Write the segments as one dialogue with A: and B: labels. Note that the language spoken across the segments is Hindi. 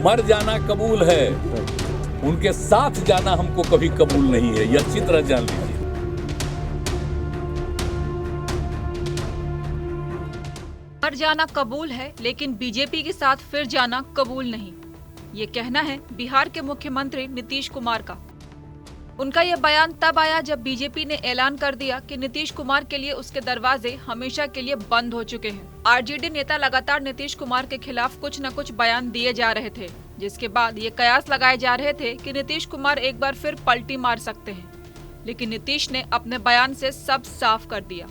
A: मर जाना कबूल है, उनके साथ जाना हमको कभी कबूल नहीं है, यह अच्छी तरह जान लीजिए।
B: मर जाना कबूल है, लेकिन बीजेपी के साथ फिर जाना कबूल नहीं, ये कहना है बिहार के मुख्यमंत्री नीतीश कुमार का। उनका यह बयान तब आया जब बीजेपी ने ऐलान कर दिया कि नीतीश कुमार के लिए उसके दरवाजे हमेशा के लिए बंद हो चुके हैं। आरजेडी नेता लगातार नीतीश कुमार के खिलाफ कुछ न कुछ बयान दिए जा रहे थे, जिसके बाद ये कयास लगाए जा रहे थे कि नीतीश कुमार एक बार फिर पलटी मार सकते हैं, लेकिन नीतीश ने अपने बयान से सब साफ कर दिया।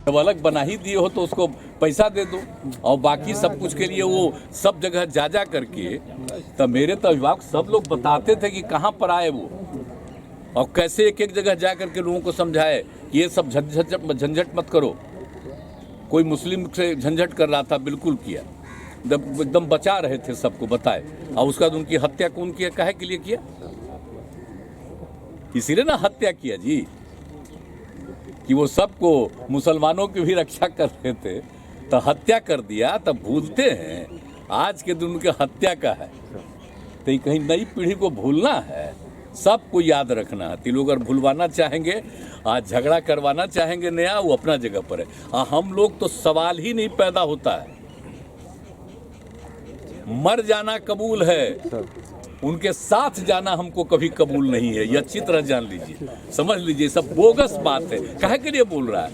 A: जब अलग बना ही दिए हो तो उसको पैसा दे दो, और बाकी सब कुछ के लिए वो सब जगह जा करके, तब मेरे तो अभिभावक सब लोग बताते थे कि कहाँ पर आए वो, और कैसे एक एक जगह जा करके लोगों को समझाए कि ये सब झंझट मत करो। कोई मुस्लिम से झंझट कर रहा था, बिल्कुल किया, एकदम बचा रहे थे, सबको बताए, और उसके बाद उनकी हत्या कौन किया, काहे के लिए किया? इसीलिए ना हत्या किया जी, कि वो सबको मुसलमानों की भी रक्षा कर रहे थे, तो हत्या कर दिया। तब भूलते हैं आज के दिन उनके हत्या का है, तो कहीं नई पीढ़ी को भूलना है, सबको याद रखना है। तो लोग अगर भूलवाना चाहेंगे, आज झगड़ा करवाना चाहेंगे नया, वो अपना जगह पर है। हम लोग तो सवाल ही नहीं पैदा होता है। मर जाना कबूल है, उनके साथ जाना हमको कभी कबूल नहीं है, ये अच्छी तरह जान लीजिए, समझ लीजिए। सब बोगस बात है। काहे के लिए बोल रहा है?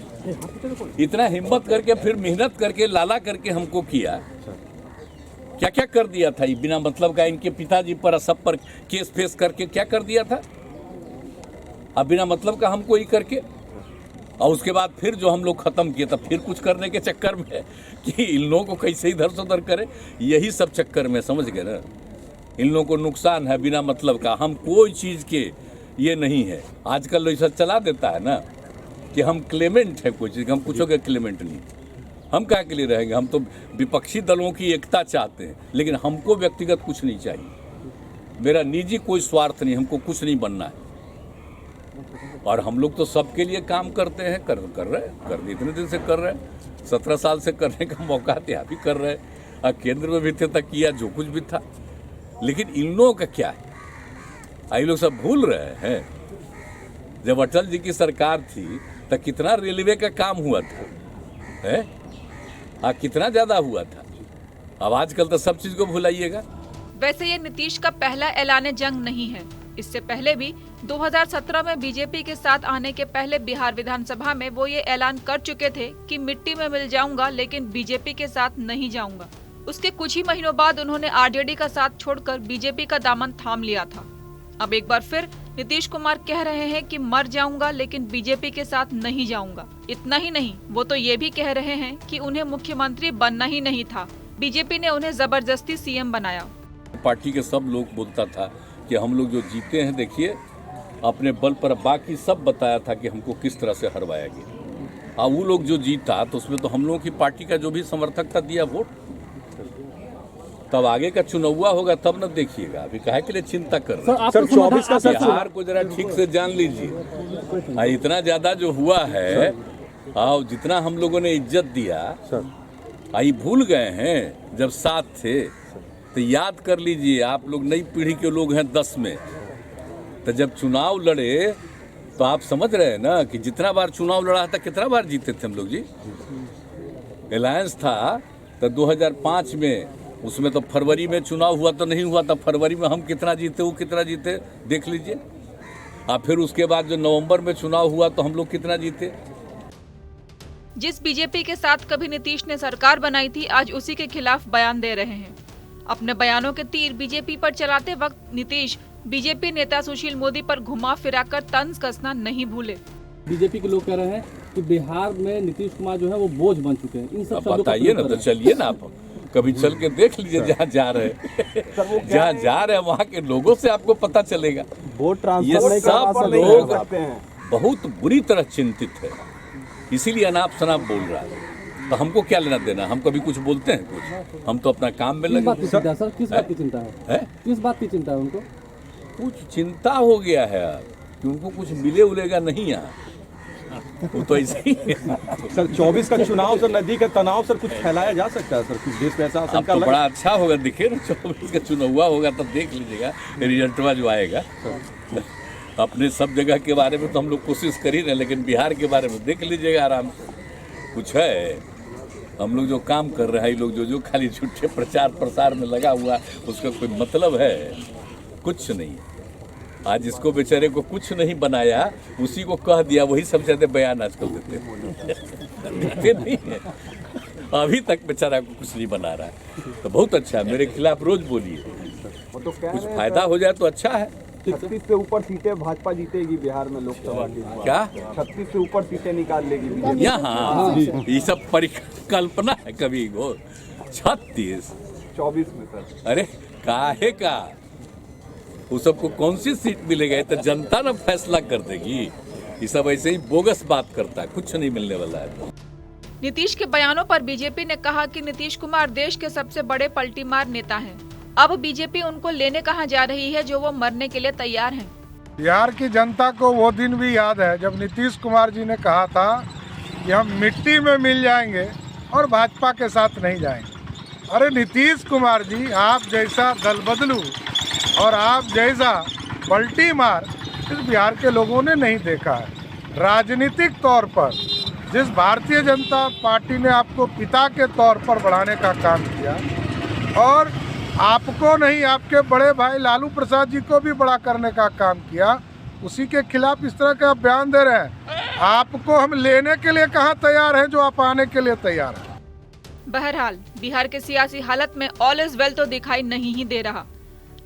A: इतना हिम्मत करके, फिर मेहनत करके, लाला करके हमको किया, क्या क्या कर दिया था ये बिना मतलब का। इनके पिताजी पर, सब पर केस फेस करके क्या कर दिया था, अब बिना मतलब का हमको ही करके। और उसके बाद फिर जो हम लोग खत्म किए, तब फिर कुछ करने के चक्कर में कि इन लोगों को कैसे इधर से उधर करे, यही सब चक्कर में, समझ गए ना। इन लोगों को नुकसान है बिना मतलब का। हम कोई चीज़ के ये नहीं है। आजकल ऐसा चला देता है ना कि हम क्लेमेंट है कोई चीज़, हम कुछ के क्लेमेंट नहीं। हम क्या के लिए रहेंगे? हम तो विपक्षी दलों की एकता चाहते हैं, लेकिन हमको व्यक्तिगत कुछ नहीं चाहिए। मेरा निजी कोई स्वार्थ नहीं, हमको कुछ नहीं बनना है। और हम लोग तो सबके लिए काम करते हैं, कर रहे इतने दिन से कर रहे हैं, 17 साल से करने का मौका थे, अभी कर रहे हैं। केंद्र में भी थे तक किया जो कुछ भी था, लेकिन इन लोगों का क्या है? ये लोग सब भूल रहे हैं। जब अटल जी की सरकार थी तो कितना रेलवे का काम हुआ था, है? कितना ज्यादा हुआ था। अब आजकल तो सब चीज को भुलाइएगा।
B: वैसे ये नीतीश का पहला ऐलान जंग नहीं है। इससे पहले भी 2017 में बीजेपी के साथ आने के पहले बिहार विधानसभा में वो ये ऐलान कर चुके थे कि मिट्टी में मिल जाऊंगा, लेकिन बीजेपी के साथ नहीं जाऊंगा। उसके कुछ ही महीनों बाद उन्होंने आरजेडी का साथ छोड़कर बीजेपी का दामन थाम लिया था। अब एक बार फिर नीतीश कुमार कह रहे हैं कि मर जाऊंगा, लेकिन बीजेपी के साथ नहीं जाऊंगा। इतना ही नहीं, वो तो ये भी कह रहे हैं कि उन्हें मुख्यमंत्री बनना ही नहीं था, बीजेपी ने उन्हें जबरदस्ती सीएम बनाया।
A: पार्टी के सब लोग बोलता था कि हम लोग जो जीते हैं, देखिए अपने बल पर, बाकी सब बताया था कि हमको किस तरह से हरवाया गया। वो लोग जो जीता तो उसमें तो हम लोगों की पार्टी का जो भी समर्थक था दिया वोट। तब आगे का चुनाव होगा तब न देखिएगा, अभी काहे के लिए चिंता कर रहे हैं?
C: सर 24 का
A: बिहार को जरा ठीक से जान लीजिए। इतना ज्यादा जो हुआ है, जितना हम लोगों ने इज्जत दिया, भूल गए हैं। जब साथ थे तो याद कर लीजिए। आप लोग नई पीढ़ी के लोग हैं 10 में, तो जब चुनाव लड़े तो आप समझ रहे हैं ना कि जितना बार चुनाव लड़ा था, कितना बार जीते थे हम लोग जी। अलायंस था तो 2005 में, उसमें तो फरवरी में चुनाव हुआ तो नहीं हुआ था, फरवरी में हम कितना जीते, वो कितना जीते, देख लीजिए। फिर उसके बाद जो नवंबर में चुनाव हुआ तो हम लोग कितना जीते।
B: जिस बीजेपी के साथ कभी नीतीश ने सरकार बनाई थी, आज उसी के खिलाफ बयान दे रहे हैं। अपने बयानों के तीर बीजेपी पर चलाते वक्त नीतीश बीजेपी नेता सुशील मोदी पर घुमा फिराकर तंज कसना नहीं भूले।
C: बीजेपी के लोग कह रहे हैं कि बिहार में नीतीश कुमार जो है वो बोझ बन चुके हैं। इन सब
A: बताइए ना, तो चलिए ना, आप कभी चल के देख लीजिए जहाँ जा रहे हैं। जहाँ जा रहे हैं वहाँ के लोगों से आपको पता चलेगा।
C: वोट ट्रांसफर
A: ये सब लोग बहुत बुरी तरह चिंतित है, इसीलिए अनाप शनाप बोल रहा है। तो हमको क्या लेना देना? हम कभी कुछ बोलते हैं कुछ? हम तो अपना काम में लगे।
C: सर किस बात की चिंता है? किस बात की चिंता है उनको?
A: कुछ चिंता हो गया है कि उनको कुछ मिले उलेगा नहीं यहाँ। वो तो ऐसे ही है।
D: सर 24 का चुनाव सर नजदीक है, तनाव सर कुछ फैलाया जा सकता है सर, कुछ देश में ऐसा
A: अब
D: आशंका
A: तो
D: लग-
A: बड़ा अच्छा होगा, दिखे ना 24 का चुनाव हुआ होगा तब देख लीजिएगा रिजल्टवा जो आएगा। अपने सब जगह के बारे में तो हम लोग कोशिश कर ही रहे हैं, लेकिन बिहार के बारे में देख लीजिएगा आराम से। कुछ है हम लोग जो काम कर रहे हैं, ये लोग जो खाली झूठे प्रचार प्रसार में लगा हुआ, उसका कोई मतलब है? कुछ नहीं। आज जिसको बेचारे को कुछ नहीं बनाया उसी को कह दिया, वही सबसे ज्यादा बयान आजकल देते नहीं है। अभी तक बेचारा को कुछ नहीं बना रहा है, तो बहुत अच्छा है। मेरे खिलाफ रोज बोलिए, कुछ फायदा हो जाए तो अच्छा है।
D: 36 से ऊपर सीटें भाजपा जीतेगी बिहार में लोकसभा की।
A: क्या
D: 36 से ऊपर सीटें निकाल लेगी बीजेपी।
A: यहाँ ये सब परिकल्पना है कभी वो 36
D: 24 में सर
A: अरे काहे का वो सबको कौन सी सीट मिलेगा? ये तो जनता ना फैसला कर देगी। ये सब ऐसे ही बोगस बात करता है, कुछ नहीं मिलने वाला है।
B: नीतीश के बयानों पर बीजेपी ने कहा कि नीतीश कुमार देश के सबसे बड़े पलटीमार नेता हैं। अब बीजेपी उनको लेने कहां जा रही है जो वो मरने के लिए तैयार हैं।
E: बिहार की जनता को वो दिन भी याद है जब नीतीश कुमार जी ने कहा था कि हम मिट्टी में मिल जाएंगे और भाजपा के साथ नहीं जाएंगे। अरे नीतीश कुमार जी, आप जैसा दल बदलू और आप जैसा पलटी मार इस बिहार के लोगों ने नहीं देखा है। राजनीतिक तौर पर जिस भारतीय जनता पार्टी ने आपको पिता के तौर पर बढ़ाने का काम किया, और आपको नहीं आपके बड़े भाई लालू प्रसाद जी को भी बड़ा करने का काम किया, उसी के खिलाफ इस तरह का बयान दे रहे हैं। आपको हम लेने के लिए कहाँ तैयार हैं जो आप आने के लिए तैयार हैं।
B: बहरहाल बिहार के सियासी हालत में ऑल इज वेल तो दिखाई नहीं ही दे रहा।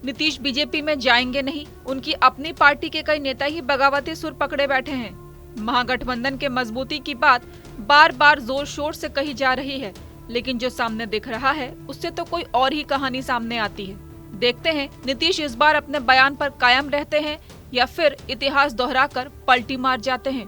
B: नीतीश बीजेपी में जाएंगे नहीं, उनकी अपनी पार्टी के कई नेता ही बगावती सुर पकड़े बैठे हैं। महागठबंधन के मजबूती की बात बार बार जोर शोर से कही जा रही है, लेकिन जो सामने दिख रहा है उससे तो कोई और ही कहानी सामने आती है। देखते हैं नीतीश इस बार अपने बयान पर कायम रहते हैं या फिर इतिहास दोहराकर पलटी मार जाते हैं।